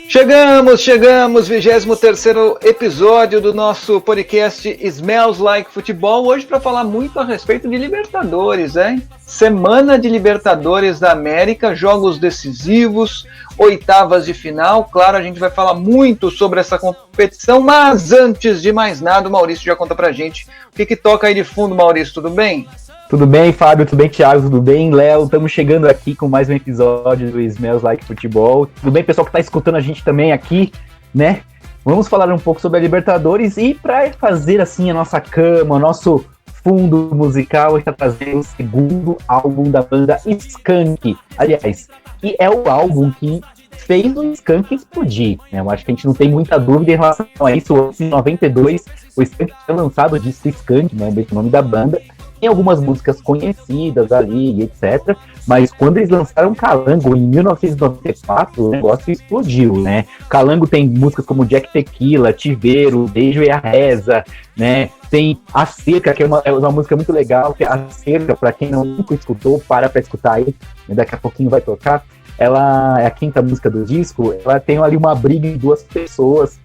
Chegamos, 23º episódio do nosso podcast Smells Like Futebol, hoje para falar muito a respeito de Libertadores, hein? Semana de Libertadores da América, jogos decisivos, oitavas de final, claro, a gente vai falar muito sobre essa competição, mas antes de mais nada, o Maurício já conta pra gente o que toca aí de fundo, Maurício, tudo bem? Tudo bem, Fábio? Tudo bem, Thiago? Tudo bem, Léo? Estamos chegando aqui com mais um episódio do Smells Like Futebol. Tudo bem, pessoal que está escutando a gente também aqui, né? Vamos falar um pouco sobre a Libertadores e para fazer assim a nossa cama, o nosso fundo musical, a gente está trazendo o segundo álbum da banda Skank. Aliás, que é o álbum que fez o Skank explodir, né? Eu acho que a gente não tem muita dúvida em relação a isso. Em 92, o Skank tinha lançado o disco Skank, né? O nome da banda. Tem algumas músicas conhecidas ali, etc. Mas quando eles lançaram Calango em 1994, o negócio explodiu, né? Calango tem músicas como Jack Tequila, Tiveiro, Beijo e a Reza, né? Tem A Cerca, que é uma música muito legal, que é A Cerca, para quem nunca escutou, para escutar aí, daqui a pouquinho vai tocar. Ela é a quinta música do disco, ela tem ali uma briga de duas pessoas,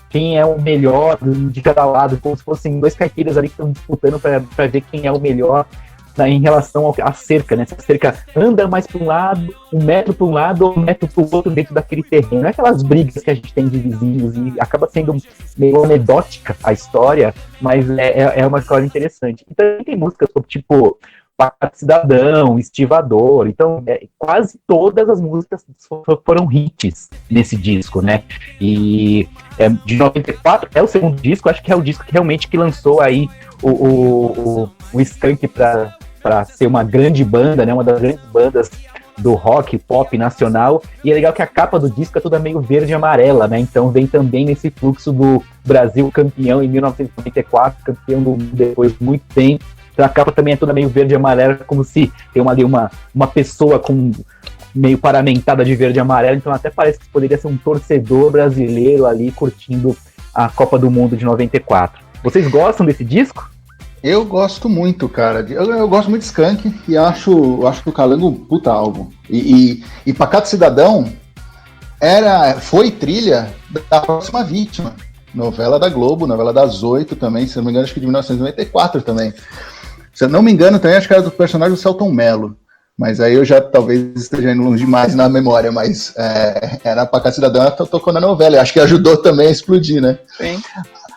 quem é o melhor de cada lado, como se fossem dois caipiras ali que estão disputando para ver quem é o melhor, né, em relação à cerca, né? Essa cerca anda mais para um lado, 1 metro para um lado ou 1 metro para o outro dentro daquele terreno. Não é aquelas brigas que a gente tem de vizinhos e acaba sendo meio anedótica a história, mas é uma história interessante. E também tem músicas como tipo Pacato Cidadão, Estivador, então quase todas as músicas foram hits nesse disco, né? E de 94 é o segundo disco, acho que é o disco que realmente que lançou aí o Skank para ser uma grande banda, né? Uma das grandes bandas do rock, pop nacional, e é legal que a capa do disco é toda meio verde e amarela, né? Então vem também nesse fluxo do Brasil campeão em 1994, campeão do mundo depois de muito tempo. Então a capa também é toda meio verde e amarela, como se tem ali uma pessoa com meio paramentada de verde e amarelo, então até parece que poderia ser um torcedor brasileiro ali curtindo a Copa do Mundo de 94. Vocês gostam desse disco? Eu gosto muito, cara. Eu gosto muito de Skank e acho o Calango um puta álbum. E Pacato Cidadão foi trilha da Próxima Vítima. Novela da Globo, novela das 8 também, se não me engano, acho que de 1994 também. Se eu não me engano, também acho que era do personagem do Selton Mello. Mas aí eu já talvez esteja indo longe demais na memória, mas era Pacato Cidadão, ela tocou na novela. Eu acho que ajudou também a explodir, né? Sim.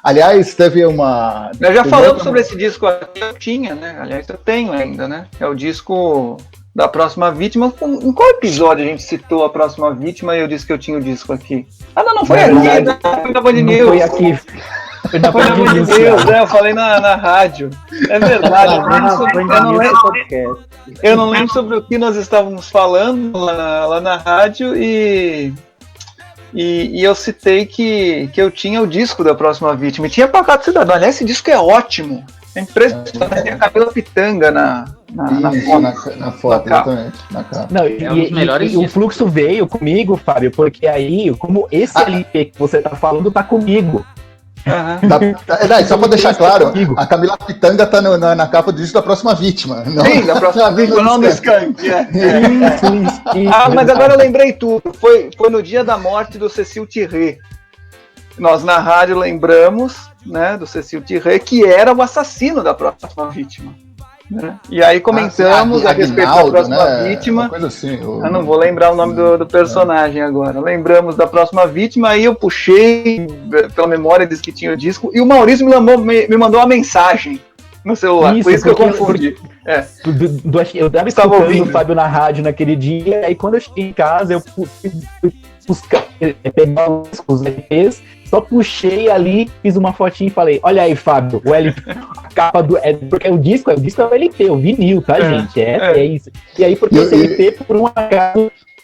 Aliás, teve uma... Nós já falamos sobre esse disco aqui, eu tinha, né? Aliás, eu tenho ainda, né? É o disco da Próxima Vítima. Em qual episódio a gente citou a Próxima Vítima e eu disse que eu tinha o disco aqui? Ah, não foi aqui, foi na Band News. Foi aqui. Foi na Band News, né? Eu falei na rádio. É verdade. Eu não lembro sobre o que nós estávamos falando lá na rádio e eu citei que eu tinha o disco da Próxima Vítima. E tinha Pacato Cidadão. Aliás, esse disco é ótimo. É impressionante. Tem a Camila Pitanga na foto, exatamente. Na capa. Não, e o fluxo veio comigo, Fábio, porque aí, como esse LP que você tá falando tá comigo. Só pra deixar claro, a Camila Pitanga tá na capa do disco da Próxima Vítima. Sim, da Próxima Vítima, não do Skank. Mas agora eu lembrei tudo. Foi no dia da morte do Cecil Thierry. Nós na rádio lembramos, né, do Cecil Thierry, que era o assassino da Próxima Vítima. Né? E aí comentamos a respeito da Próxima Vítima. Uma coisa assim, eu não vou lembrar o nome do personagem agora. Lembramos da Próxima Vítima, aí eu puxei pela memória, disse que tinha o disco, e o Maurício me mandou uma mensagem no celular. Por isso que eu confundi. Eu estava escutando o Fábio na rádio naquele dia, aí quando eu cheguei em casa, eu fui buscar, pegar os EPs, só puxei ali, fiz uma fotinha e falei, olha aí, Fábio, o LP, a capa do... porque o disco é o LP, o vinil, tá, gente? É isso. E aí, porque esse LP, por um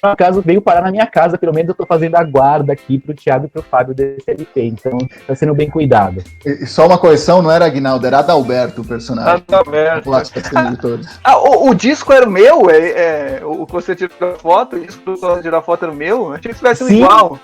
acaso, veio parar na minha casa, pelo menos eu tô fazendo a guarda aqui pro Thiago e pro Fábio desse LP, então tá sendo bem cuidado. E só uma correção, não era Aguinaldo, era Adalberto o personagem. Adalberto. O disco era o meu? O que você tirou foto? O disco que você tirou foto era o meu? Eu achei que tivesse igual.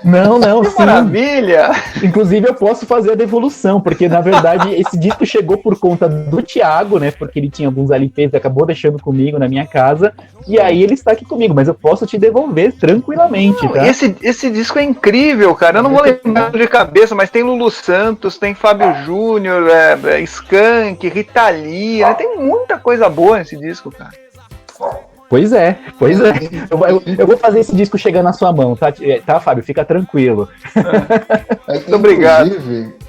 Não, Que sim. maravilha! Inclusive eu posso fazer a devolução, porque na verdade esse disco chegou por conta do Thiago, né? Porque ele tinha alguns LPs e acabou deixando comigo na minha casa. E aí ele está aqui comigo, mas eu posso te devolver tranquilamente, tá? Esse disco é incrível, cara. Eu não vou lembrar de cabeça, mas tem Lulu Santos, tem Fábio Júnior, Skank, Rita Lee, né? Tem muita coisa boa nesse disco, cara. Pois é. Eu vou fazer esse disco chegar na sua mão, tá, Fábio? Fica tranquilo. Muito obrigado.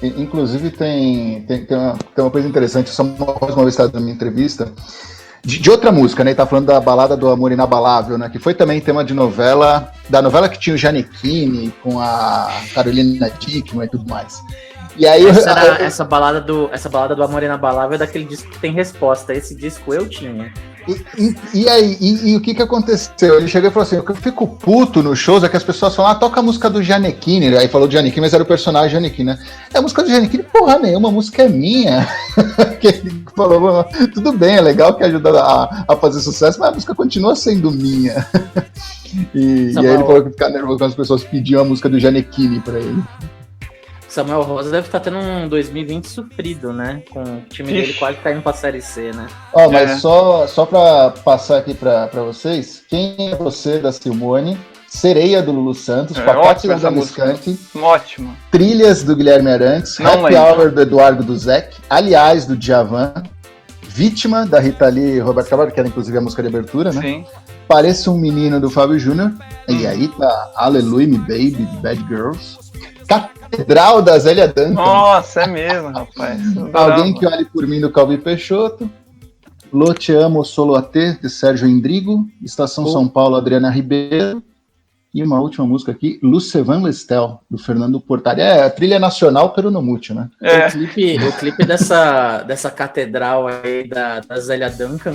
Inclusive tem uma coisa interessante, só mais uma vez na minha entrevista, de outra música, né? Ele tá falando da Balada do Amor Inabalável, né? Que foi também tema de novela, da novela que tinha o Gianecchini com a Carolina Dickman e tudo mais. E aí essa balada do Amor Inabalável é daquele disco que tem resposta. Esse disco eu tinha. E aí, o que aconteceu? Ele chegou e falou assim: o que eu fico puto nos shows é que as pessoas falam, toca a música do Gianecchini. Aí falou do Gianecchini, mas era o personagem Gianecchini, né? É a música do Gianecchini, porra nenhuma, a música é minha. Que ele falou, tudo bem, é legal que ajuda a fazer sucesso, mas a música continua sendo minha. E aí ele falou que ficar nervoso quando as pessoas pediam a música do Gianecchini pra ele. Samuel Rosa deve estar tendo um 2020 sofrido, né? Com o time dele quase caindo pra Série C, né? Mas só pra passar aqui pra vocês, Quem é Você, da Simone, Sereia, do Lulu Santos, Pacote da Skank, ótimo. Trilhas, do Guilherme Arantes, Happy Hour, do Eduardo Duzek, Aliás, do Djavan, Vítima, da Rita Lee e Roberto Carvalho, que era inclusive a música de abertura, né? Sim. Pareça um Menino, do Fábio Júnior, e aí tá Aleluia Me Baby, de Bad Girls, Catedral, da Zélia Duncan. Nossa, é mesmo, rapaz. Alguém que Olhe por Mim, do Calbi Peixoto, Lô Te Amo, Solo Atê, de Sérgio Endrigo, Estação São Paulo, Adriana Ribeiro, e uma última música aqui, Lucevan Lestel, do Fernando Portari. A trilha nacional peronomútil, né? O clipe dessa catedral aí da Zélia Duncan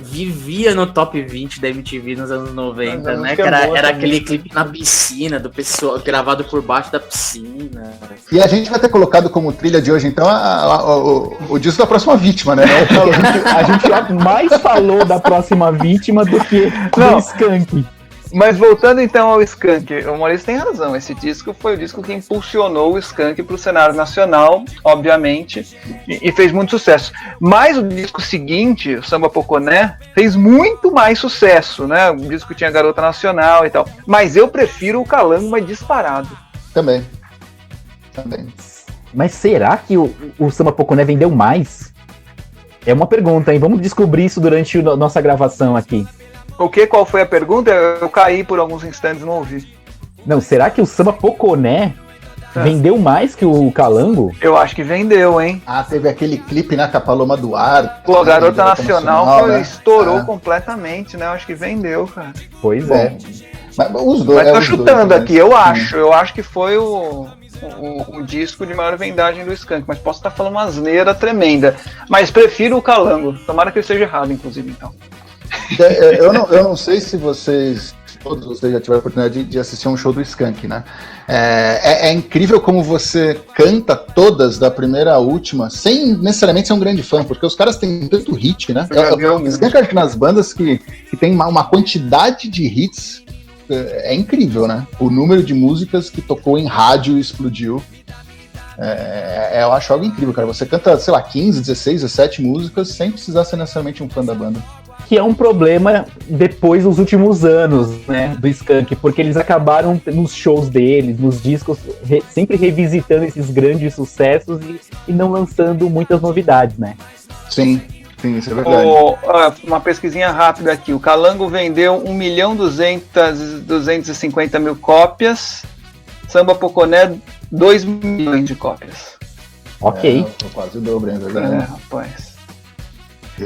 vivia no top 20 da MTV nos anos 90, né? Que era aquele clipe na piscina, do pessoal gravado por baixo da piscina. E a gente vai ter colocado como trilha de hoje, então, o disco da Próxima Vítima, né? A gente já mais falou da Próxima Vítima do que do Skank. Mas voltando então ao Skank, o Maurício tem razão, esse disco foi o disco que impulsionou o Skank para o cenário nacional, obviamente, e fez muito sucesso. Mas o disco seguinte, o Samba Poconé, fez muito mais sucesso, né? O disco tinha Garota Nacional e tal. Mas eu prefiro o Calango, mas disparado. Também. Mas será que o Samba Poconé vendeu mais? É uma pergunta, hein? Vamos descobrir isso durante a nossa gravação aqui. O quê? Qual foi a pergunta? Eu caí por alguns instantes, não ouvi. Não, será que o Samba Poconé vendeu mais que o Calango? Eu acho que vendeu, hein? Teve aquele clipe, né, com a Paloma Duarte. Pô, Garota Nacional né? Estourou completamente, né? Eu acho que vendeu, cara. Pois é. Mas os dois. Mas tô chutando aqui, eu acho que foi o disco de maior vendagem do Skank, mas posso estar falando uma asneira tremenda. Mas prefiro o Calango. Tomara que eu esteja errado, inclusive, então. Eu não sei se todos vocês já tiveram a oportunidade de assistir um show do Skank, né? É incrível como você canta todas da primeira à última, sem necessariamente ser um grande fã, porque os caras têm tanto hit, né? O Skank, acho que nas bandas que tem uma quantidade de hits, é incrível, né? O número de músicas que tocou em rádio e explodiu. Eu acho algo incrível, cara. Você canta, sei lá, 15, 16, 17 músicas sem precisar ser necessariamente um fã da banda. Que é um problema depois dos últimos anos, né, do Skank, porque eles acabaram nos shows deles, nos discos, sempre revisitando esses grandes sucessos e não lançando muitas novidades, né? Sim, isso é verdade. Uma pesquisinha rápida aqui, o Calango vendeu 1.250.000 cópias, Samba Poconé 2 milhões de cópias. Ok. Quase o dobro, é verdade. Rapaz.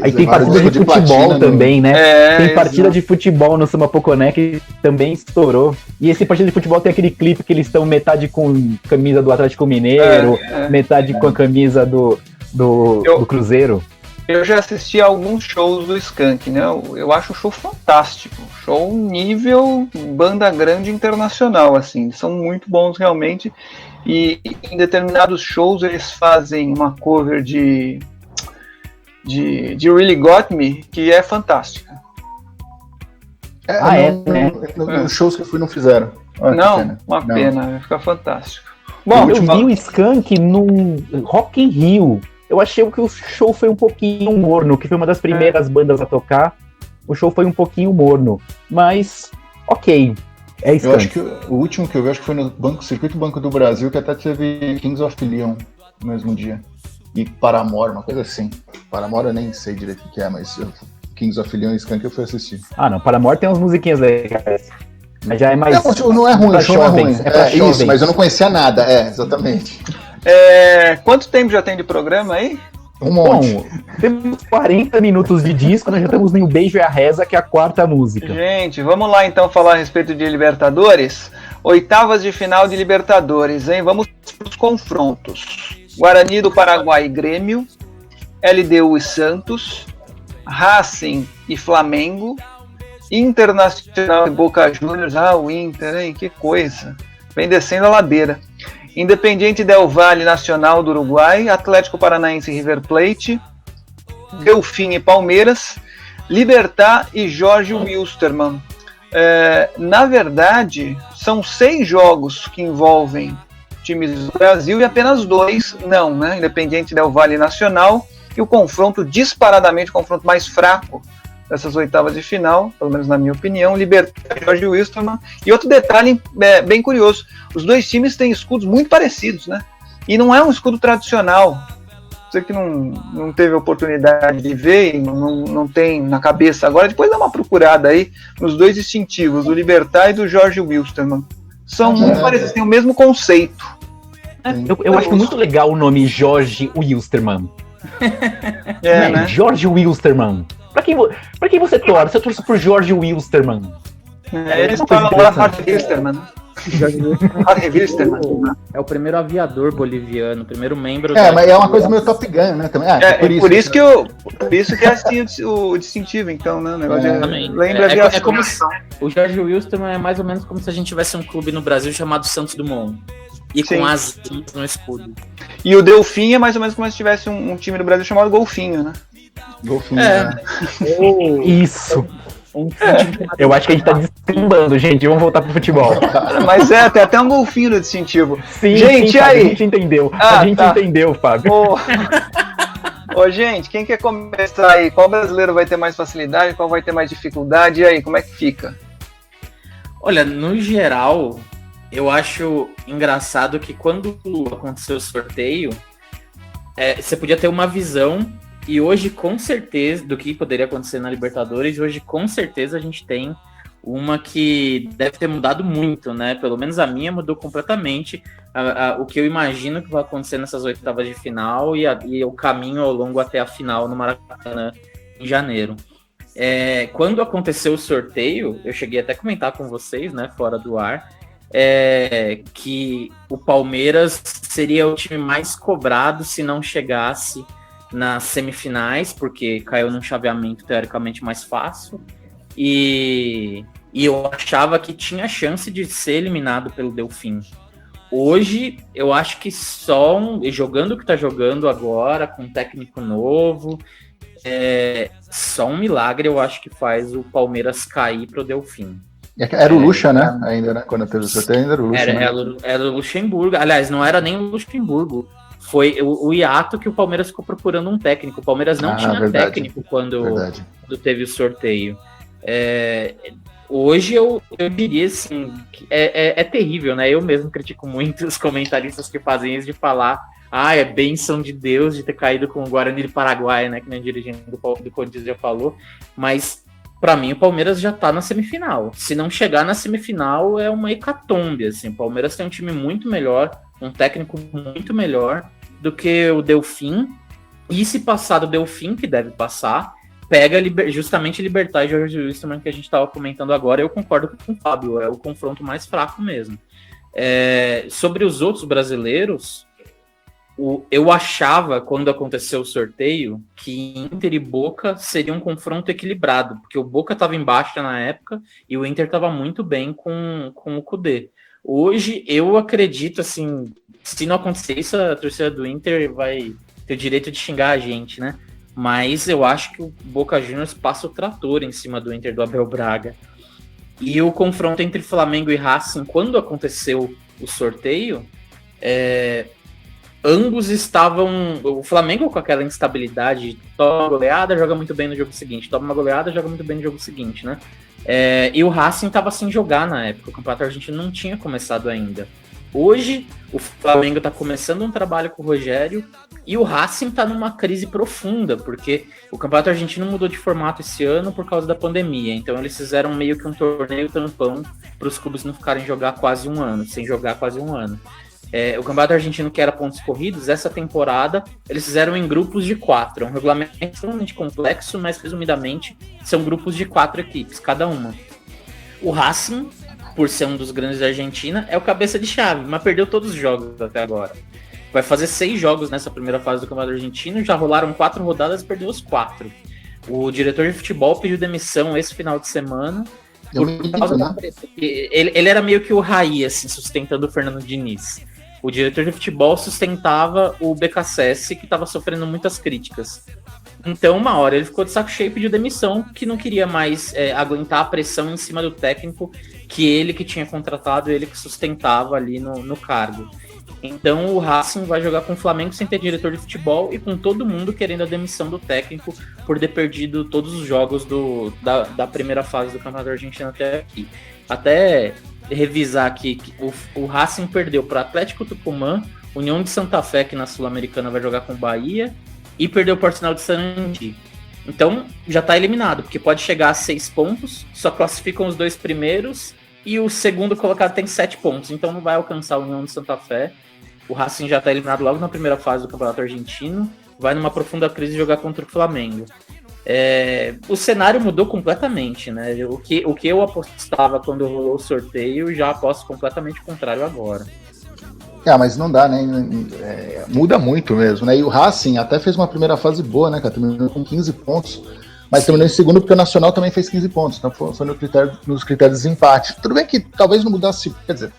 Aí tem partida de futebol também, né? Tem partida de futebol no Samba Poconé que também estourou. E esse partida de futebol tem aquele clipe que eles estão metade com camisa do Atlético Mineiro, metade com a camisa do Cruzeiro. Eu já assisti a alguns shows do Skank, né? Eu acho o show fantástico. Show nível banda grande internacional, assim. São muito bons realmente. E em determinados shows eles fazem uma cover de Really Got Me, que é fantástica. Nos shows que eu fui não fizeram. Não, uma pena, vai ficar fantástico. Bom, eu vi o Skank no Rock in Rio. Eu achei que o show foi um pouquinho morno, que foi uma das primeiras bandas a tocar. O show foi um pouquinho morno, mas ok. É Skank. Eu acho que o último que eu vi acho que foi no Circuito Banco do Brasil, que até teve Kings of Leon no mesmo dia. E Paramore, uma coisa assim. Paramore eu nem sei direito o que é, mas Kings of Leon e Skank eu fui assistir. Não, Paramore tem umas musiquinhas legais. Mas já é mais... Não é ruim, o show não é ruim. Isso, mas eu não conhecia nada, exatamente. Quanto tempo já tem de programa aí? Um monte. Bom, temos 40 minutos de disco, nós já estamos no Beijo e a Reza, que é a quarta música. Gente, vamos lá então falar a respeito de Libertadores. Oitavas de final de Libertadores, hein? Vamos para os confrontos. Guarani do Paraguai e Grêmio, LDU e Santos, Racing e Flamengo, Internacional e Boca Juniors. O Inter, hein? Que coisa. Vem descendo a ladeira. Independiente Del Valle, Nacional do Uruguai, Atlético Paranaense e River Plate, Delfim e Palmeiras, Libertad e Jorge Wilstermann. Na verdade, são 6 jogos que envolvem times do Brasil e apenas 2 não, né? Independiente Del Valle e Nacional, e o confronto, disparadamente, o confronto mais fraco dessas oitavas de final, pelo menos na minha opinião, Libertad e Jorge Wilstermann. E outro detalhe bem curioso, os dois times têm escudos muito parecidos, né? E não é um escudo tradicional. Você que não teve oportunidade de ver e não tem na cabeça agora, depois dá uma procurada aí nos dois distintivos, do Libertad e do Jorge Wilstermann. São muito parecidos, têm o mesmo conceito. Eu acho muito legal o nome Jorge Wilstermann. Né? Jorge Wilstermann. Pra quem você torce? Eu torço por Jorge Wilstermann. Eles falam agora Jorge Wilstermann. É o primeiro aviador boliviano, o primeiro membro. Mas é uma coisa meio Top Gun, né? Também. Por isso que é assim o distintivo, então, né? O negócio lembra é como se, o Jorge Wilstermann é mais ou menos como se a gente tivesse um clube no Brasil chamado Santos Dumont. E com as no escudo. E o Delfim é mais ou menos como se tivesse um time do Brasil chamado Golfinho, né? Golfinho, Isso. Eu acho que a gente tá descambando, gente. Vamos voltar pro futebol. Mas tem até um golfinho no distintivo. Sim, gente, sim, aí? A gente entendeu. Entendeu, Fábio. Gente, quem quer começar aí? Qual brasileiro vai ter mais facilidade? Qual vai ter mais dificuldade? E aí, como é que fica? Olha, no geral, eu acho engraçado que quando aconteceu o sorteio, você podia ter uma visão. E hoje, com certeza, do que poderia acontecer na Libertadores, hoje, com certeza, a gente tem uma que deve ter mudado muito, né? Pelo menos a minha mudou completamente. O que eu imagino que vai acontecer nessas oitavas de final e o caminho ao longo até a final no Maracanã, em janeiro. Quando aconteceu o sorteio, eu cheguei até a comentar com vocês, né, fora do ar, que o Palmeiras seria o time mais cobrado se não chegasse nas semifinais, porque caiu num chaveamento teoricamente mais fácil, e eu achava que tinha chance de ser eliminado pelo Delfim. Hoje, eu acho que jogando o que tá jogando agora, com um técnico novo, só um milagre eu acho que faz o Palmeiras cair pro Delfim. Era o Lucha, né? Ainda, né? Quando teve o sorteio, ainda era o Lucha. Era o Luxemburgo. Aliás, não era nem o Luxemburgo. Foi o hiato que o Palmeiras ficou procurando um técnico. O Palmeiras não tinha técnico quando teve o sorteio. Hoje eu diria assim, é terrível, né? Eu mesmo critico muito os comentaristas que fazem isso de falar é bênção de Deus de ter caído com o Guarani do Paraguai, né? Que nem o dirigente do Corinthians já falou. Mas, pra mim, o Palmeiras já tá na semifinal. Se não chegar na semifinal, é uma hecatombe, assim. O Palmeiras tem um time muito melhor, um técnico muito melhor do que o Delfim. E se passar do Delfim, que deve passar, pega justamente Libertad e Jorge Wilstermann, que a gente estava comentando agora. Eu concordo com o Fábio, é o confronto mais fraco mesmo. Sobre os outros brasileiros, eu achava, quando aconteceu o sorteio, que Inter e Boca seria um confronto equilibrado, porque o Boca estava em baixa na época e o Inter estava muito bem com o Kudê. Hoje, eu acredito, assim, se não acontecer isso, a torcida do Inter vai ter o direito de xingar a gente, né? Mas eu acho que o Boca Juniors passa o trator em cima do Inter do Abel Braga. E o confronto entre Flamengo e Racing, quando aconteceu o sorteio, ambos estavam... O Flamengo com aquela instabilidade, toma uma goleada, joga muito bem no jogo seguinte, toma uma goleada, joga muito bem no jogo seguinte, né? E o Racing estava sem jogar na época, o Campeonato Argentino não tinha começado ainda. Hoje, o Flamengo está começando um trabalho com o Rogério e o Racing está numa crise profunda, porque o Campeonato Argentino mudou de formato esse ano por causa da pandemia. Então, eles fizeram meio que um torneio tampão para os clubes não ficarem sem jogar quase um ano. O Campeonato Argentino, que era pontos corridos, essa temporada eles fizeram em grupos de 4. É um regulamento extremamente complexo, mas resumidamente são grupos de 4 equipes, cada uma. O Racing, por ser um dos grandes da Argentina, é o cabeça de chave, mas perdeu todos os jogos até agora. Vai fazer 6 jogos nessa primeira fase do Campeonato Argentino, já rolaram 4 rodadas e perdeu os 4. O diretor de futebol pediu demissão esse final de semana. Ele era meio que o Raí, assim, sustentando o Fernando Diniz. O diretor de futebol sustentava o BKSS, que estava sofrendo muitas críticas. Então, uma hora ele ficou de saco cheio e pediu demissão, que não queria mais aguentar a pressão em cima do técnico, que ele que tinha contratado, ele que sustentava ali no cargo. Então, o Racing vai jogar com o Flamengo sem ter diretor de futebol e com todo mundo querendo a demissão do técnico por ter perdido todos os jogos da primeira fase do Campeonato Argentino até aqui. Até revisar aqui, que o Racing perdeu para Atlético Tucumã, União de Santa Fé, que na Sul-Americana vai jogar com o Bahia, e perdeu o Arsenal de Sarandi. Então já está eliminado, porque pode chegar a 6 pontos, só classificam os 2 primeiros, e o segundo colocado tem 7 pontos, então não vai alcançar a União de Santa Fé. O Racing já está eliminado logo na primeira fase do Campeonato Argentino, vai numa profunda crise jogar contra o Flamengo. O cenário mudou completamente, né? O que eu apostava quando rolou o sorteio, já aposto completamente contrário agora. Mas não dá, né? Muda muito mesmo, né? E o Racing até fez uma primeira fase boa, né, cara? Terminou com 15 pontos, mas terminou em segundo porque o Nacional também fez 15 pontos, então foi nos critérios de desempate. Tudo bem que talvez não mudasse, quer dizer,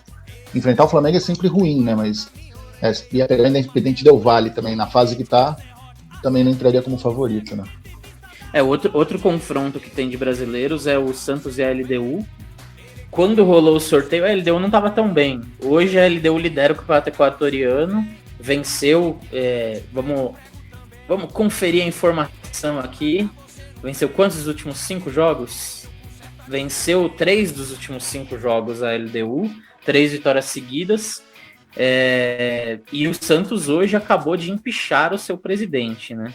enfrentar o Flamengo é sempre ruim, né? Mas ia pegar ainda Independente Del Valle também, na fase que tá, também não entraria como favorito, né? Outro confronto que tem de brasileiros é o Santos e a LDU. Quando rolou o sorteio, a LDU não estava tão bem. Hoje a LDU lidera o campeonato equatoriano, venceu, vamos conferir a informação aqui. Venceu quantos dos últimos 5 jogos? Venceu 3 dos últimos 5 jogos a LDU, 3 vitórias seguidas. E o Santos hoje acabou de empichar o seu presidente, né?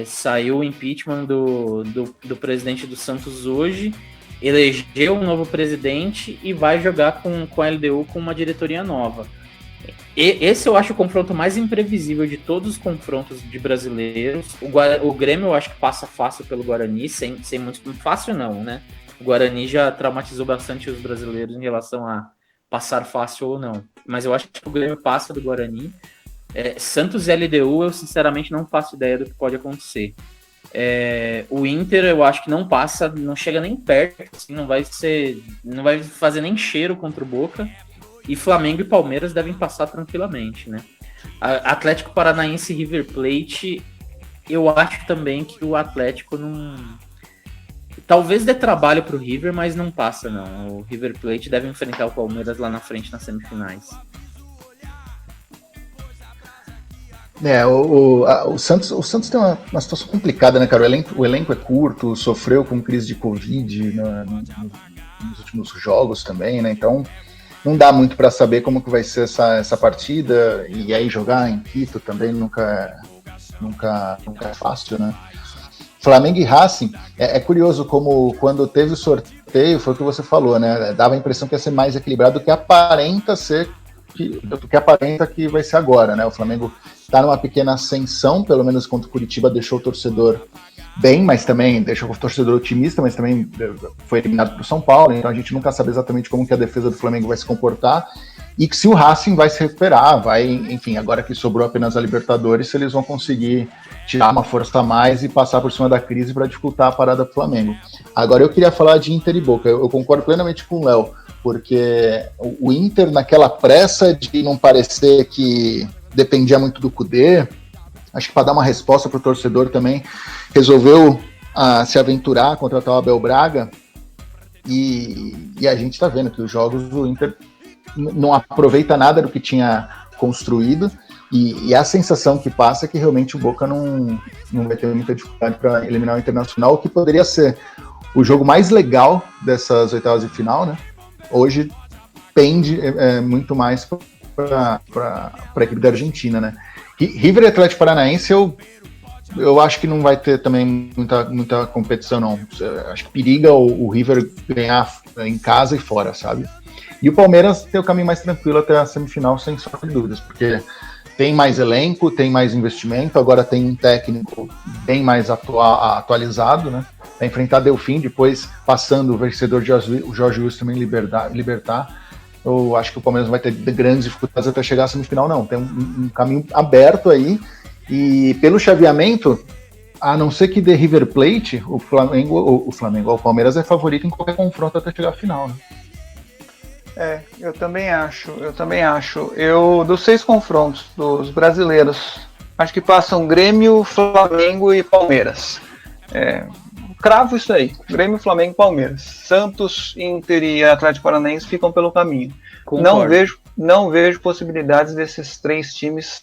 Saiu o impeachment do presidente do Santos hoje, elegeu um novo presidente e vai jogar com a LDU com uma diretoria nova. Esse eu acho o confronto mais imprevisível de todos os confrontos de brasileiros. O Grêmio eu acho que passa fácil pelo Guarani, sem muito fácil não, né? O Guarani já traumatizou bastante os brasileiros em relação a passar fácil ou não. Mas eu acho que o Grêmio passa do Guarani. Santos e LDU, eu sinceramente não faço ideia do que pode acontecer. O Inter, eu acho que não passa, não chega nem perto, assim, não vai fazer nem cheiro contra o Boca. E Flamengo e Palmeiras devem passar tranquilamente, né? Atlético Paranaense e River Plate, eu acho também que o Atlético não... Talvez dê trabalho pro River, mas não passa, não. O River Plate deve enfrentar o Palmeiras lá na frente nas semifinais. O Santos tem uma situação complicada, né, cara? O elenco é curto, sofreu com crise de Covid nos últimos jogos também, né? Então não dá muito para saber como que vai ser essa partida, e aí jogar em Quito também nunca é fácil, né? Flamengo e Racing, é curioso como quando teve o sorteio, foi o que você falou, né? Dava a impressão que ia ser mais equilibrado do que aparenta ser, do que aparenta que vai ser agora, né? O Flamengo está numa pequena ascensão, pelo menos contra o Curitiba deixou o torcedor bem, mas também deixou o torcedor otimista, mas também foi eliminado para o São Paulo, então a gente nunca sabe exatamente como que a defesa do Flamengo vai se comportar, e que se o Racing vai se recuperar, enfim, agora que sobrou apenas a Libertadores, se eles vão conseguir tirar uma força a mais e passar por cima da crise para dificultar a parada do Flamengo. Agora eu queria falar de Inter e Boca, eu concordo plenamente com o Léo, porque o Inter, naquela pressa de não parecer que dependia muito do Kudê, acho que para dar uma resposta para o torcedor também, resolveu se aventurar, contratar o Abel Braga, E a gente está vendo que os jogos do Inter não aproveita nada do que tinha construído, e a sensação que passa é que realmente o Boca não vai ter muita dificuldade para eliminar o Internacional, o que poderia ser o jogo mais legal dessas oitavas de final, né? Hoje pende muito mais para a equipe da Argentina, né? River e Atlético Paranaense, eu acho que não vai ter também muita competição, não. Acho que periga o River ganhar em casa e fora, sabe? E o Palmeiras tem o caminho mais tranquilo até a semifinal, sem sombra de dúvidas, porque tem mais elenco, tem mais investimento, agora tem um técnico bem mais atualizado, né? Vai enfrentar Delfim, depois passando o vencedor o Jorge Wilson também libertar. Eu acho que o Palmeiras vai ter grandes dificuldades até chegar à semifinal, não. Tem um caminho aberto aí, e pelo chaveamento, a não ser que dê River Plate, o Palmeiras é favorito em qualquer confronto até chegar à final, né? Eu também acho. Dos 6 confrontos dos brasileiros, acho que passam Grêmio, Flamengo e Palmeiras. Cravo isso aí. Grêmio, Flamengo e Palmeiras. Santos, Inter e Atlético Paranaense ficam pelo caminho. Não vejo possibilidades desses 3 times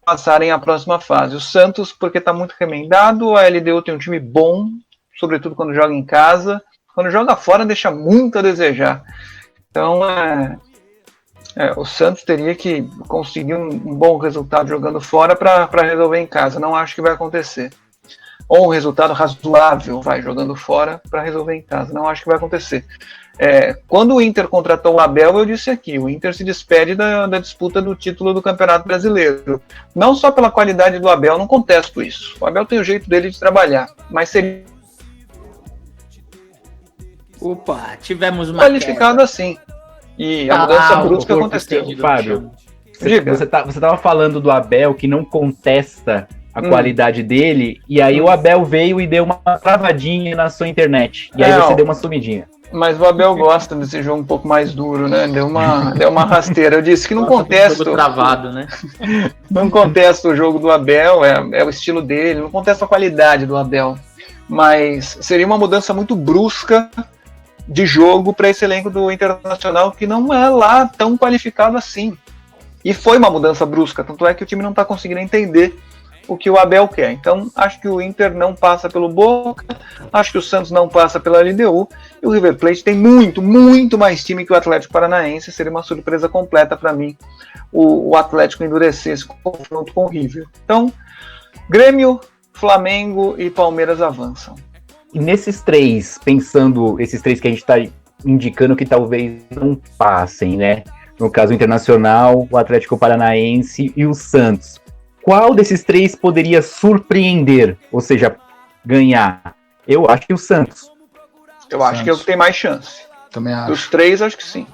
passarem à próxima fase. O Santos, porque está muito remendado, a LDU tem um time bom, sobretudo quando joga em casa. Quando joga fora, deixa muito a desejar. Então, o Santos teria que conseguir um bom resultado jogando fora para resolver em casa. Não acho que vai acontecer. Ou um resultado razoável vai jogando fora para resolver em casa. Não acho que vai acontecer. Quando o Inter contratou o Abel, eu disse aqui, o Inter se despede da disputa do título do Campeonato Brasileiro. Não só pela qualidade do Abel, não contesto isso. O Abel tem o jeito dele de trabalhar, mas seria tivemos uma qualificado assim. E a mudança brusca aconteceu. Fábio, você estava falando do Abel, que não contesta a qualidade dele, e aí o Abel veio e deu uma travadinha na sua internet. E aí você deu uma sumidinha. Mas o Abel gosta desse jogo um pouco mais duro, né? Deu uma rasteira. Eu disse que não contesto. Jogo travado, né? Não contesto o jogo do Abel, é o estilo dele, não contesto a qualidade do Abel. Mas seria uma mudança muito brusca de jogo para esse elenco do Internacional, que não é lá tão qualificado assim. E foi uma mudança brusca, tanto é que o time não está conseguindo entender o que o Abel quer. Então, acho que o Inter não passa pelo Boca, acho que o Santos não passa pela LDU, e o River Plate tem muito, muito mais time que o Atlético Paranaense. Seria uma surpresa completa para mim o Atlético endurecer esse confronto com o River. Então, Grêmio, Flamengo e Palmeiras avançam. E nesses 3, pensando, esses 3 que a gente está indicando que talvez não passem, né? No caso, o Internacional, o Atlético Paranaense e o Santos. Qual desses 3 poderia surpreender, ou seja, ganhar? Eu acho que o Santos. Eu acho que é o que tem mais chance. Também acho. Dos 3, acho que sim.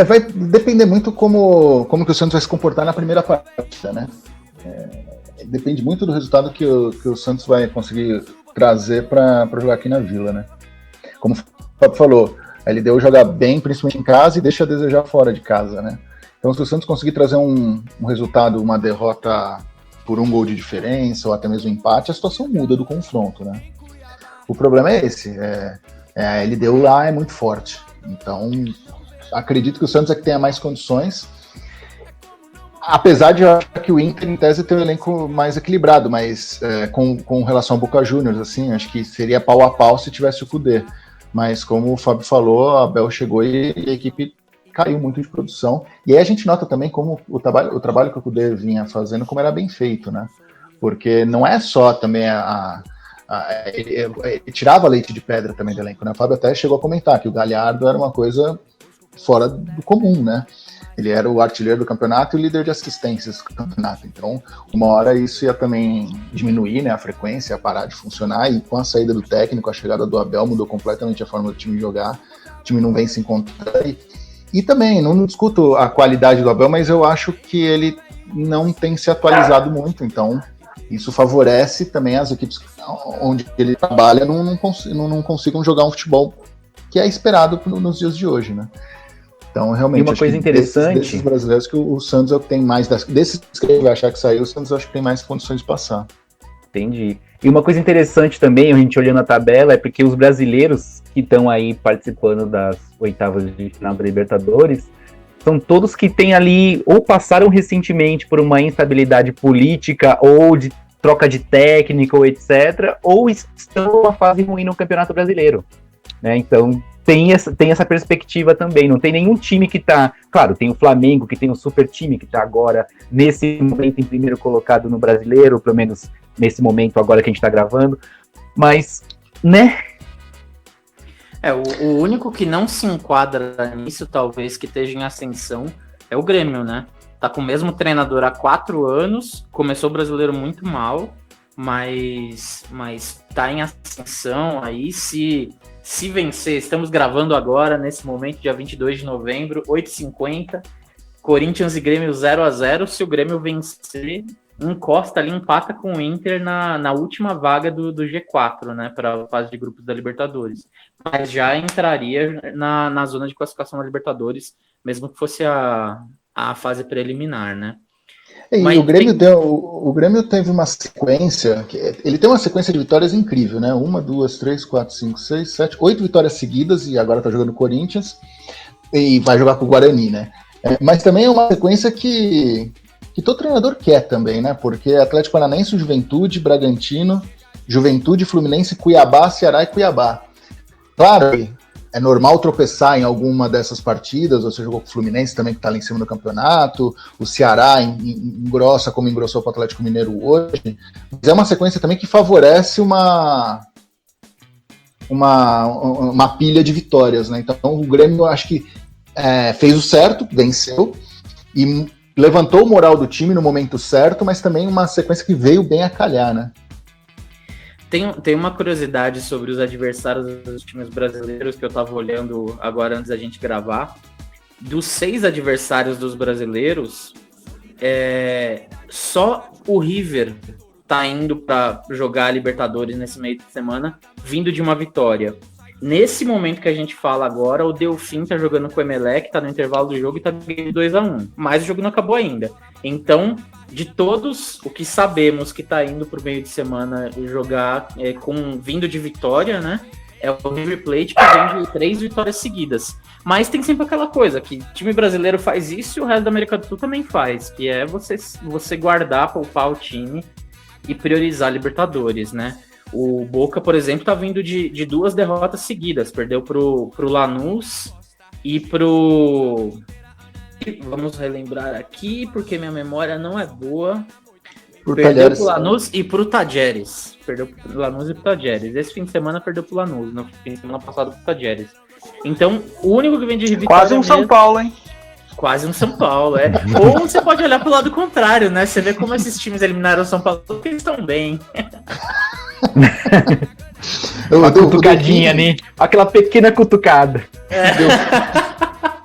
Vai depender muito como que o Santos vai se comportar na primeira partida, né? Depende muito do resultado que o Santos vai conseguir trazer para jogar aqui na Vila, né? Como o Fábio falou, a LDU joga bem, principalmente em casa, e deixa a desejar fora de casa, né? Então, se o Santos conseguir trazer um resultado, uma derrota por 1 gol de diferença, ou até mesmo empate, a situação muda do confronto, né? O problema é esse, a LDU lá é muito forte. Então, acredito que o Santos é que tenha mais condições, apesar de eu achar que o Inter, em tese, tem um elenco mais equilibrado, mas com relação ao Boca Juniors, assim, acho que seria pau a pau se tivesse o Kudê. Mas como o Fábio falou, a Abel chegou e a equipe caiu muito de produção. E aí a gente nota também como o trabalho que o Kudê vinha fazendo, como era bem feito, né? Porque não é só também ele tirava leite de pedra também do elenco, né? O Fábio até chegou a comentar que o Galhardo era uma coisa fora do comum, né? Ele era o artilheiro do campeonato e o líder de assistências do campeonato. Então, uma hora isso ia também diminuir, né, a frequência, ia parar de funcionar. E com a saída do técnico, a chegada do Abel mudou completamente a forma do time jogar. O time não vem se encontrar. E também, não discuto a qualidade do Abel, mas eu acho que ele não tem se atualizado muito. Então, isso favorece também as equipes onde ele trabalha não consigam jogar um futebol que é esperado nos dias de hoje, né? Então, realmente, e uma coisa interessante desses brasileiros, que o Santos é o que tem mais, desses que ele vai achar que saiu, o Santos acho que tem mais condições de passar. Entendi. E uma coisa interessante também, a gente olhando a tabela, é porque os brasileiros que estão aí participando das oitavas de final da Libertadores são todos que têm ali, ou passaram recentemente por uma instabilidade política, ou de troca de técnico, ou etc., ou estão numa fase ruim no Campeonato Brasileiro, né? Então tem essa perspectiva também. Não tem nenhum time que tá... Claro, tem o Flamengo, que tem um super time, que tá agora, nesse momento, em primeiro colocado no Brasileiro, pelo menos nesse momento agora que a gente tá gravando, mas, né? O único que não se enquadra nisso, talvez, que esteja em ascensão, é o Grêmio, né? Tá com o mesmo treinador há 4 anos, começou o Brasileiro muito mal, mas tá em ascensão aí. Se vencer, estamos gravando agora, nesse momento, dia 22 de novembro, 8h50, Corinthians e Grêmio 0-0. Se o Grêmio vencer, encosta ali, empata com o Inter na última vaga do G4, né, para a fase de grupos da Libertadores. Mas já entraria na zona de classificação da Libertadores, mesmo que fosse a fase preliminar, né? E mas o Grêmio teve uma sequência, ele tem uma sequência de vitórias incrível, né? 1, 2, 3, 4, 5, 6, 7, 8 vitórias seguidas, e agora tá jogando Corinthians, e vai jogar com o Guarani, né? Mas também é uma sequência que todo treinador quer também, né? Porque Atlético Paranaense, Juventude, Bragantino, Juventude, Fluminense, Cuiabá, Ceará e Cuiabá. Claro, é normal tropeçar em alguma dessas partidas. Você jogou com o Fluminense também, que está lá em cima do campeonato, o Ceará engrossa como engrossou para o Atlético Mineiro hoje, mas é uma sequência também que favorece uma pilha de vitórias, né? Então o Grêmio, acho que fez o certo, venceu e levantou o moral do time no momento certo, mas também uma sequência que veio bem a calhar, né? Tem uma curiosidade sobre os adversários dos times brasileiros que eu tava olhando agora antes da gente gravar. Dos 6 adversários dos brasileiros, só o River tá indo para jogar a Libertadores nesse meio de semana, vindo de uma vitória. Nesse momento que a gente fala agora, o Delfim tá jogando com o Emelec, tá no intervalo do jogo e tá ganhando 2-1. Mas o jogo não acabou ainda. Então, de todos o que sabemos que tá indo pro meio de semana jogar vindo de vitória, né? É o River Plate, que vem de 3 vitórias seguidas. Mas tem sempre aquela coisa, que time brasileiro faz isso e o resto da América do Sul também faz, que é você guardar, poupar o time e priorizar a Libertadores, né? O Boca, por exemplo, tá vindo de 2 derrotas seguidas. Perdeu pro Lanús e pro... Vamos relembrar aqui, porque minha memória não é boa. Perdeu pro Lanús e pro Tajeres. Perdeu pro Lanús e pro Tajeres. Esse fim de semana perdeu pro Lanús. No fim de semana passado pro Tajeres. Então, o único que vem de vitória... Quase um São Paulo, hein? Quase um São Paulo, Ou você pode olhar pro lado contrário, né? Você vê como esses times eliminaram o São Paulo, porque eles estão bem. Uma cutucadinha, né? Aquela pequena cutucada.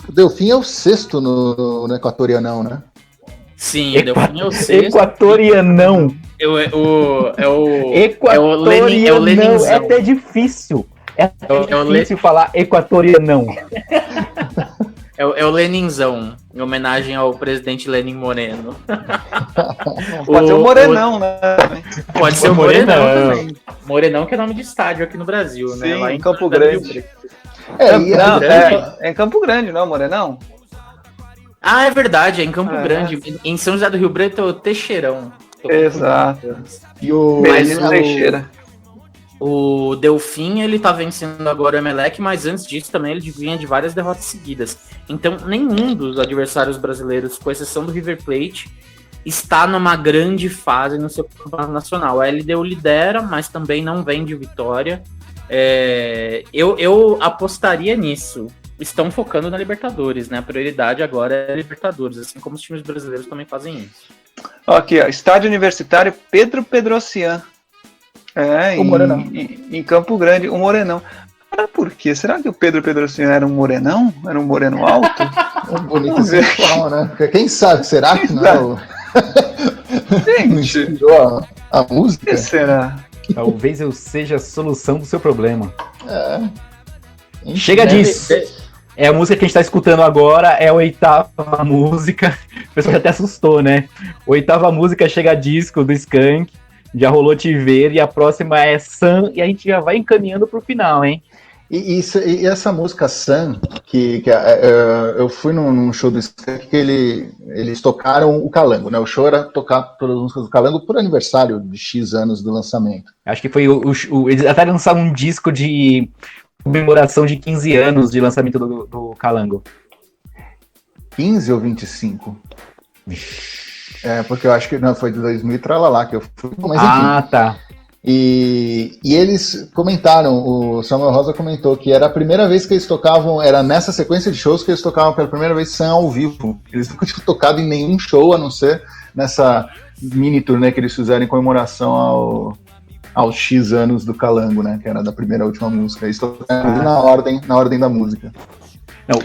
O Delfim é o 6º no Equatorianão, né? Sim, o Delfim é o 6º. Equatorianão. É o Leninzão. É até difícil. É difícil falar Equatorianão. É o Leninzão, em homenagem ao presidente Lenin Moreno. Pode ser o Morenão, né? Pode ser o Morenão também. Morenão, que é nome de estádio aqui no Brasil, sim, né? Lá em Campo Grande. Em Campo Grande, não é Morenão? Ah, é verdade, é em Campo Grande. Em São José do Rio Preto é o Teixeirão. Exato. E o Teixeira. O Delfim, ele tá vencendo agora o Emelec, mas antes disso também ele vinha de várias derrotas seguidas. Então, nenhum dos adversários brasileiros, com exceção do River Plate, está numa grande fase no seu campeonato nacional. A LDU lidera, mas também não vem de vitória. Eu apostaria nisso. Estão focando na Libertadores, né? A prioridade agora é a Libertadores, assim como os times brasileiros também fazem isso. Aqui, ó, Estádio Universitário Pedro Pedrocian. Em Campo Grande, um morenão. Por quê? Será que o Pedro Pedrocian era um morenão? Era um moreno alto? Um bonito sexual, né? Quem sabe? Será que não? Gente, inspirou a música? O que será? Talvez eu seja a solução do seu problema. Enfim, chega disso. É a música que a gente tá escutando agora, é a 8ª música. O pessoal já até assustou, né? 8ª música, Chega Disco, do Skank. Já rolou Te Ver e a próxima é Sun e a gente já vai encaminhando pro final, hein? E essa música Sun, eu fui num show do Skank que eles tocaram o Calango, né? O show era tocar todas as músicas do Calango por aniversário de X anos do lançamento. Acho que foi eles até lançaram um disco de comemoração de 15 anos de lançamento do Calango. 15 ou 25? Porque eu acho que não, foi de 2000 e tralalá que eu fui. Mas enfim. Tá. E eles comentaram, o Samuel Rosa comentou que era a primeira vez que eles tocavam, era nessa sequência de shows que eles tocavam pela primeira vez Sun ao vivo. Eles nunca tinham tocado em nenhum show, a não ser nessa mini turnê que eles fizeram em comemoração aos X anos do Calango, né? Que era da primeira e última música. Eles tocaram na ordem da música. Não,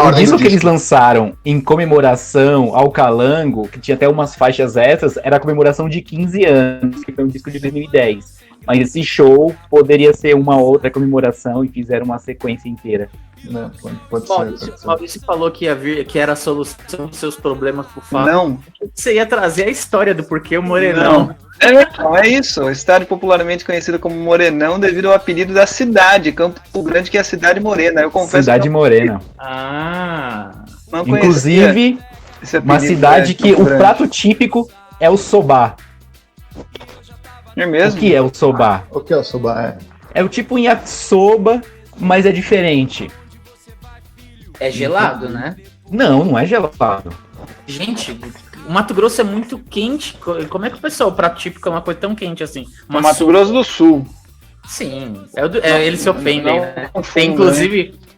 o disco que eles lançaram em comemoração ao Calango, que tinha até umas faixas extras, era a comemoração de 15 anos, que foi um disco de 2010. Mas esse show poderia ser uma outra comemoração e fizeram uma sequência inteira. Não, pode ser. Maurício falou que era a solução dos seus problemas pro Fábio. Não. Você ia trazer a história do porquê o Morenão. Não, é isso. O estádio popularmente conhecido como Morenão devido ao apelido da cidade, Campo Grande, que é a Cidade Morena. Eu confesso Cidade Morena. Não inclusive, uma cidade que o prato típico é o sobá. É mesmo? O que é o sobá? O que é o sobá? É o tipo um yakisoba, mas é diferente. É gelado, né? Não é gelado. Gente, o Mato Grosso é muito quente. Como é que o prato típico é uma coisa tão quente assim? Mato Grosso do Sul. Sim, eles se ofendem, né?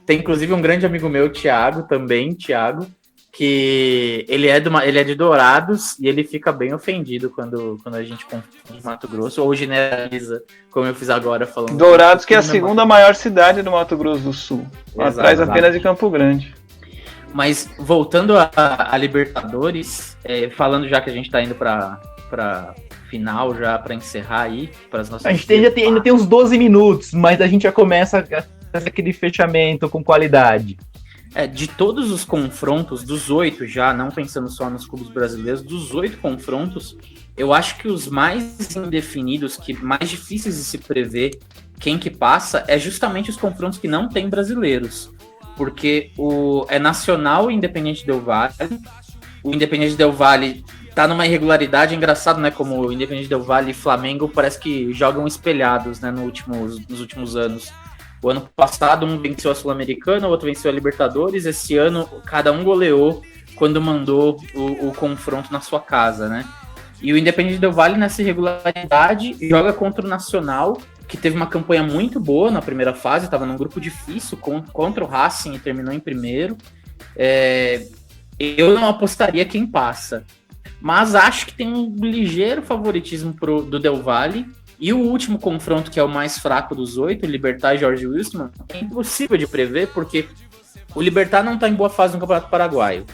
Tem inclusive um grande amigo meu, Thiago, que ele é de Dourados e ele fica bem ofendido quando a gente confunde Mato Grosso ou generaliza, como eu fiz agora falando. Dourados, que é a segunda maior cidade do Mato Grosso do Sul, atrás apenas de Campo Grande. Mas voltando a Libertadores, falando já que a gente tá indo para final, já para encerrar aí, para as nossas. A gente ainda tem uns 12 minutos, mas a gente já começa a fazer aquele fechamento com qualidade. De todos os confrontos, dos 8 já, não pensando só nos clubes brasileiros, dos 8 confrontos, eu acho que os mais indefinidos, mais difíceis de se prever quem que passa, é justamente os confrontos que não tem brasileiros. Porque é Nacional e Independiente Del Valle. O Independiente Del Valle tá numa irregularidade, engraçado, né? Como o Independiente Del Valle e Flamengo parece que jogam espelhados, né? Nos últimos anos. O ano passado, um venceu a Sul-Americana, o outro venceu a Libertadores. Esse ano, cada um goleou quando mandou o confronto na sua casa, né? E o Independiente Del Valle, nessa irregularidade, joga contra o Nacional, que teve uma campanha muito boa na primeira fase, estava num grupo difícil contra o Racing e terminou em primeiro. Eu não apostaria quem passa, mas acho que tem um ligeiro favoritismo do Del Valle. E o último confronto, que é o mais fraco dos 8, Libertad e Jorge Wilstermann, é impossível de prever, porque o Libertad não está em boa fase no Campeonato Paraguaio.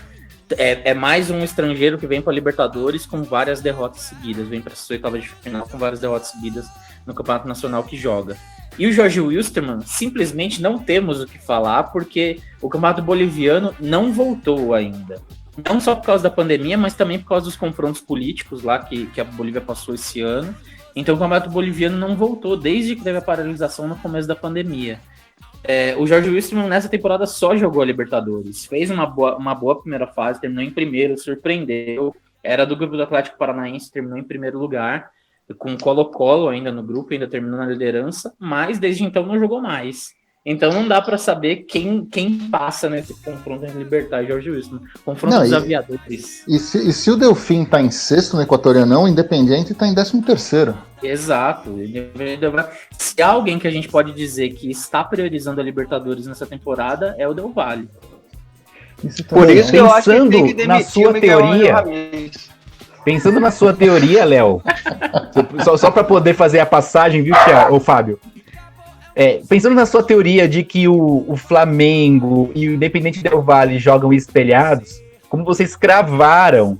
É mais um estrangeiro que vem para a Libertadores com várias derrotas seguidas, vem para essa oitava de final com várias derrotas seguidas no Campeonato Nacional que joga. E o Jorge Wilstermann, simplesmente não temos o que falar, porque o Campeonato Boliviano não voltou ainda. Não só por causa da pandemia, mas também por causa dos confrontos políticos lá que a Bolívia passou esse ano. Então o Campeonato Boliviano não voltou desde que teve a paralisação no começo da pandemia. O Jorge Wilstermann nessa temporada só jogou a Libertadores. Fez uma boa primeira fase, terminou em primeiro, surpreendeu. Era do grupo do Atlético Paranaense, terminou em primeiro lugar. Com o Colo-Colo ainda no grupo, ainda terminou na liderança. Mas desde então não jogou mais. Então não dá para saber quem passa nesse confronto entre Libertad e Jorge Wilstermann. Confronto dos aviadores. E se o Delfim tá em sexto no Equatorianão, o Independiente tá em 13º. Exato. Se há alguém que a gente pode dizer que está priorizando a Libertadores nessa temporada, é o Del Valle. Por isso que eu acho que tem que demitir na sua o Miguel teoria. Ramírez. Pensando na sua teoria, Léo, só para poder fazer a passagem, viu, Fábio? Pensando na sua teoria de que o Flamengo e o Independiente Del Valle jogam espelhados, como vocês cravaram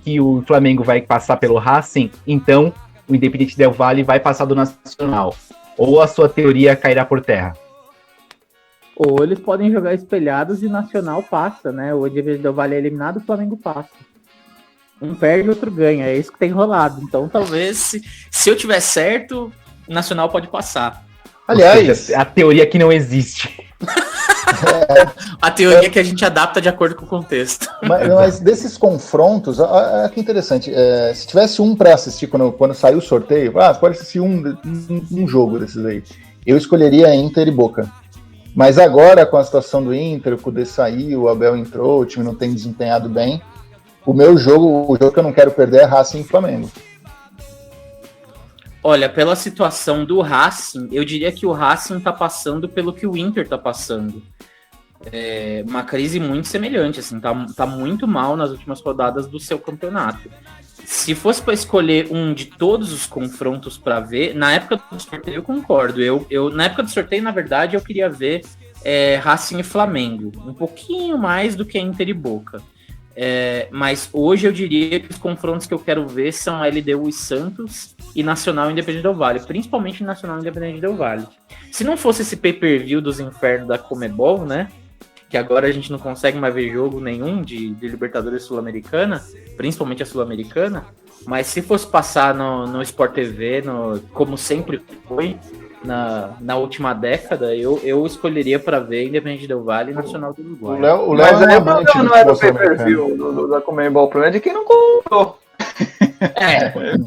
que o Flamengo vai passar pelo Racing, então o Independiente Del Valle vai passar do Nacional. Ou a sua teoria cairá por terra? Ou eles podem jogar espelhados e o Nacional passa, né? O Independiente Del Valle é eliminado, o Flamengo passa. Um perde, outro ganha. É isso que tem rolado. Então, talvez, se eu tiver certo, o Nacional pode passar. Aliás, a teoria que não existe. A teoria que a gente adapta de acordo com o contexto. Mas desses confrontos, que interessante. Se tivesse um para assistir quando saiu o sorteio, pode assistir um jogo desses aí. Eu escolheria Inter e Boca. Mas agora, com a situação do Inter, o Cudê saiu, o Abel entrou, o time não tem desempenhado bem. O jogo que eu não quero perder é Racing e Flamengo. Olha, pela situação do Racing, eu diria que o Racing tá passando pelo que o Inter tá passando. É uma crise muito semelhante, assim, tá muito mal nas últimas rodadas do seu campeonato. Se fosse para escolher um de todos os confrontos para ver, na época do sorteio eu concordo. Na época do sorteio, na verdade, eu queria ver Racing e Flamengo. Um pouquinho mais do que Inter e Boca. Mas hoje eu diria que os confrontos que eu quero ver são LDU e Santos e Nacional Independente Del Valle, principalmente Nacional Independente Del Valle. Se não fosse esse pay-per-view dos infernos da Comebol, né, que agora a gente não consegue mais ver jogo nenhum de Libertadores Sul-Americana, principalmente a Sul-Americana, mas se fosse passar no Sport TV, como sempre foi na última década, eu escolheria para ver Independente Del Valle e Nacional do Uruguai. Mas aí o problema não é do pay-per-view da Comebol, o problema é de quem não comprou.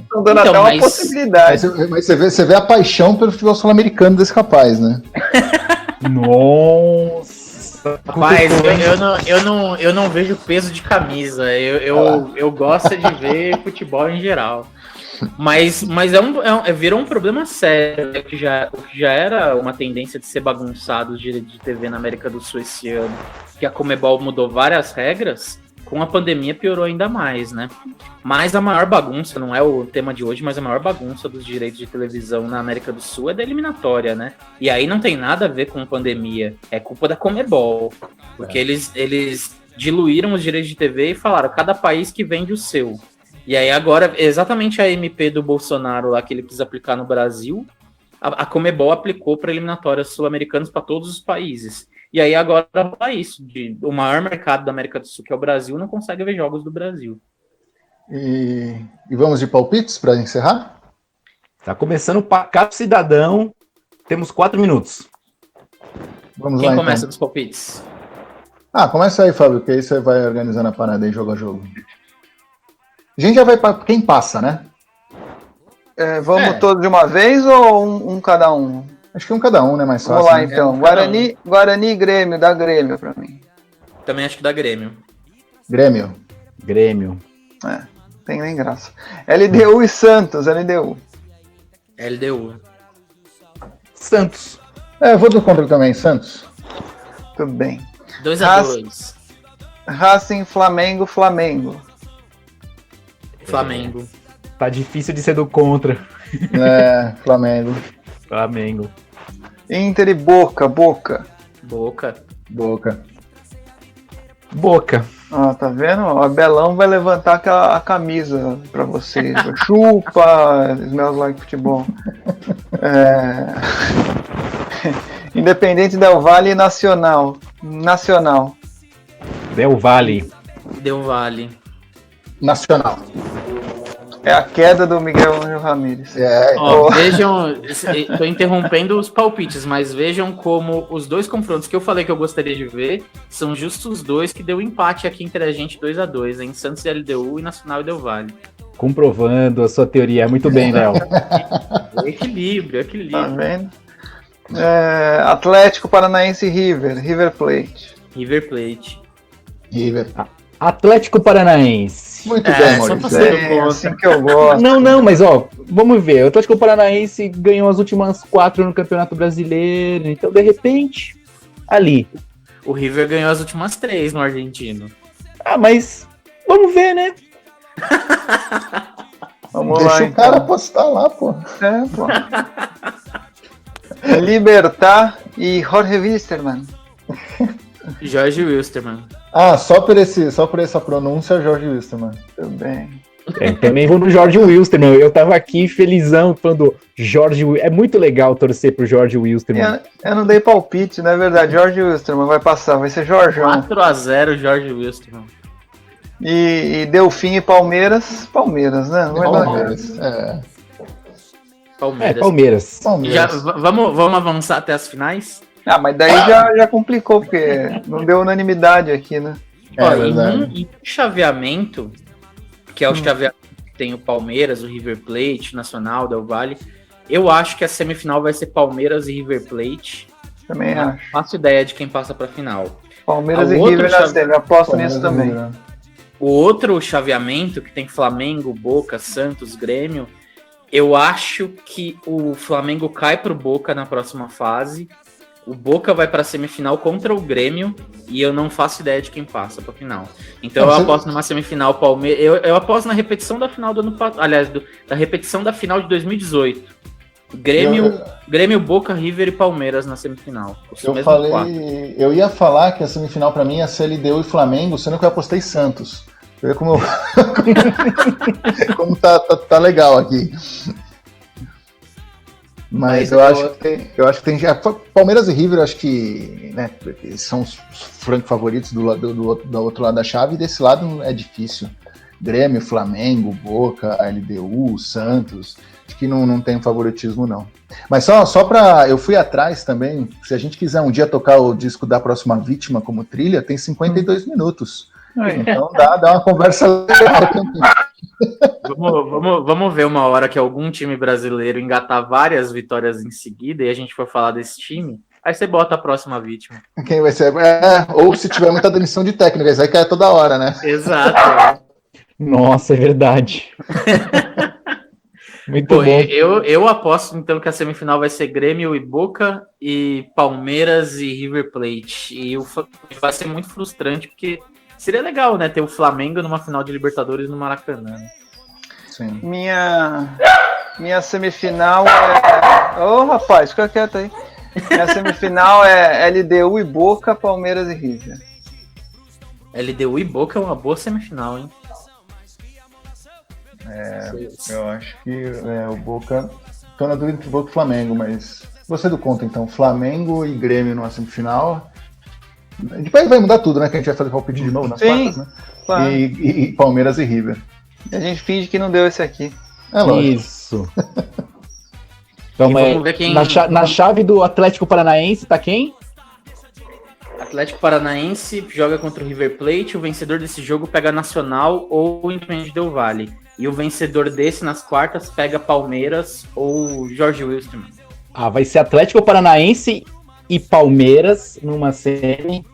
Estão dando até uma possibilidade. Mas você vê a paixão pelo futebol sul-americano desse rapaz, né? Nossa! Rapaz, eu não vejo peso de camisa. Eu gosto de ver futebol em geral. Mas virou um problema sério, né, que já era uma tendência de ser bagunçado os direitos de TV na América do Sul esse ano, que a Comebol mudou várias regras, com a pandemia piorou ainda mais, né? Mas a maior bagunça, não é o tema de hoje, mas a maior bagunça dos direitos de televisão na América do Sul é da eliminatória, né? E aí não tem nada a ver com pandemia, é culpa da Comebol, porque eles diluíram os direitos de TV e falaram, cada país que vende o seu. E aí agora, exatamente a MP do Bolsonaro lá que ele quis aplicar no Brasil, a Comebol aplicou para eliminatórias sul-americanas para todos os países. E aí agora é isso, o maior mercado da América do Sul, que é o Brasil, não consegue ver jogos do Brasil. E vamos de palpites para encerrar? Tá começando o Pacato Cidadão, temos 4 minutos. Vamos Quem lá, começa então. dos palpites? Começa aí, Fábio, que aí você vai organizando a parada aí, jogo a jogo. A gente já vai para quem passa, né? Vamos todos de uma vez ou um cada um? Acho que um cada um, né? Mais fácil. Vamos lá, né? então. Guarani e Grêmio, dá Grêmio pra mim. Também acho que dá Grêmio. Grêmio. Tem nem graça. LDU e Santos, LDU. Santos. Eu vou do contra também, Santos. Tudo bem. 2-2. Racing, Flamengo. Flamengo. Tá difícil de ser do contra. Flamengo. Inter e Boca. Tá vendo? O Abelão vai levantar a camisa pra vocês. Chupa, Smells Like Futebol. Independente Del Valle e Nacional. Del Valle. Nacional. É a queda do Miguel Ángel Ramírez. Vejam, tô interrompendo os palpites, mas vejam como os dois confrontos que eu falei que eu gostaria de ver são justos os dois que deu empate aqui entre a gente 2-2, em Santos e LDU e Nacional e Del Valle. Comprovando a sua teoria. Muito bem, Léo. Equilíbrio. Tá vendo? Atlético Paranaense e River Plate. River. Atlético Paranaense. Muito bem, Maurício. É assim que eu gosto. Não, mas vamos ver. O Atlético Paranaense ganhou as últimas 4 no Campeonato Brasileiro, então de repente, ali. O River ganhou as últimas 3 no argentino. Mas vamos ver, né? Vamos Deixa lá, o então. cara apostar lá, pô. Pô. Libertar e Jorge Wilstermann. Jorge Wilstermann. Só por essa pronúncia, Jorge Wilstermann. Tudo bem. Também vou no Jorge Wilstermann. Eu tava aqui felizão falando Jorge. É muito legal torcer pro Jorge Wilstermann. Eu não dei palpite, não é verdade. Jorge Wilstermann vai passar, vai ser Jorjão. 4-0 Jorge Wilstermann. E Delfim e Palmeiras, né? Não vai dar. Palmeiras. Palmeiras. Já, vamos avançar até as finais? Ah, mas daí já complicou, porque não deu unanimidade aqui, né? Em um chaveamento, que é o chaveamento que tem o Palmeiras, o River Plate, o Nacional, Del Valle, eu acho que a semifinal vai ser Palmeiras e River Plate. Também acho. Faço ideia de quem passa pra final. Palmeiras e River na semi, aposto nisso também. O outro chaveamento, que tem Flamengo, Boca, Santos, Grêmio, eu acho que o Flamengo cai pro Boca na próxima fase. O Boca vai para a semifinal contra o Grêmio e eu não faço ideia de quem passa para a final. Então eu aposto numa semifinal Palmeiras. Eu aposto na repetição da final do ano passado. Aliás, da repetição da final de 2018. Grêmio, Boca, River e Palmeiras na semifinal. Eu ia falar que a semifinal para mim ia ser LDU e Flamengo, sendo que eu apostei Santos. Como tá legal aqui. Mas eu acho que tem já Palmeiras e River, eu acho que, né, são os franco favoritos do outro lado da chave, e desse lado é difícil. Grêmio, Flamengo, Boca, LDU, Santos, acho que não tem favoritismo não. Mas só para eu fui atrás também, se a gente quiser um dia tocar o disco da Próxima Vítima como trilha, tem 52 minutos. Então dá uma conversa legal também. Vamos ver uma hora que algum time brasileiro engatar várias vitórias em seguida e a gente for falar desse time. Aí você bota a Próxima Vítima. Quem vai ser? Ou se tiver muita demissão de técnico, isso aí cai toda hora, né? Exato. Nossa, é verdade. Muito bom. Eu aposto então que a semifinal vai ser Grêmio e Boca e Palmeiras e River Plate. E vai ser muito frustrante porque seria legal, né, ter o Flamengo numa final de Libertadores no Maracanã. Sim. Minha semifinal é... Ô, rapaz, fica quieto aí. Minha semifinal é LDU e Boca, Palmeiras e River. LDU e Boca é uma boa semifinal, hein? Eu acho que o Boca... Tô na dúvida entre Boca e Flamengo, mas... Você do conta, então. Flamengo e Grêmio numa semifinal... Depois vai mudar tudo, né? Que a gente vai fazer palpite de novo nas quartas, né? Claro. E Palmeiras e River. A gente finge que não deu esse aqui. É lógico. Isso. Então, vamos ver quem... na chave do Atlético Paranaense tá quem? Atlético Paranaense joga contra o River Plate. O vencedor desse jogo pega Nacional ou o Independente Del Valle. E o vencedor desse nas quartas pega Palmeiras ou Jorge Wilstermann. Vai ser Atlético Paranaense e Palmeiras numa semi,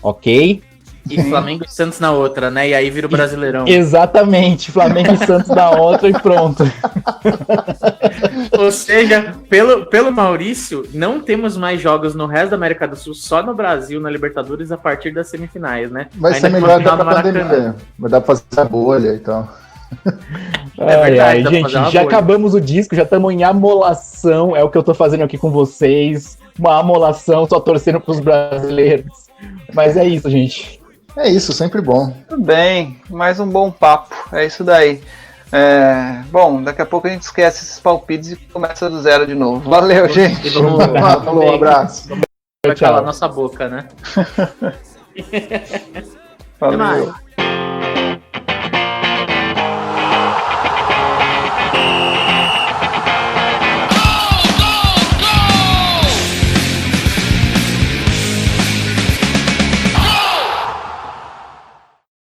ok. E Flamengo e Santos na outra, né? E aí vira o Brasileirão. Exatamente, Flamengo e Santos na outra e pronto. Ou seja, pelo Maurício, não temos mais jogos no resto da América do Sul, só no Brasil, na Libertadores, a partir das semifinais, né? Vai ser melhor até pra pandemia. Vai dar pra fazer a bolha e tal. É verdade, gente, já acabamos o disco, já estamos em amolação, é o que eu tô fazendo aqui com vocês. Uma amolação, só torcendo pros brasileiros. Mas é isso, gente. É isso, sempre bom. Tudo bem, mais um bom papo, é isso daí. Bom, daqui a pouco a gente esquece esses palpites e começa do zero de novo. Valeu, gente. Falou, um abraço. Vai calar nossa boca, né? Valeu.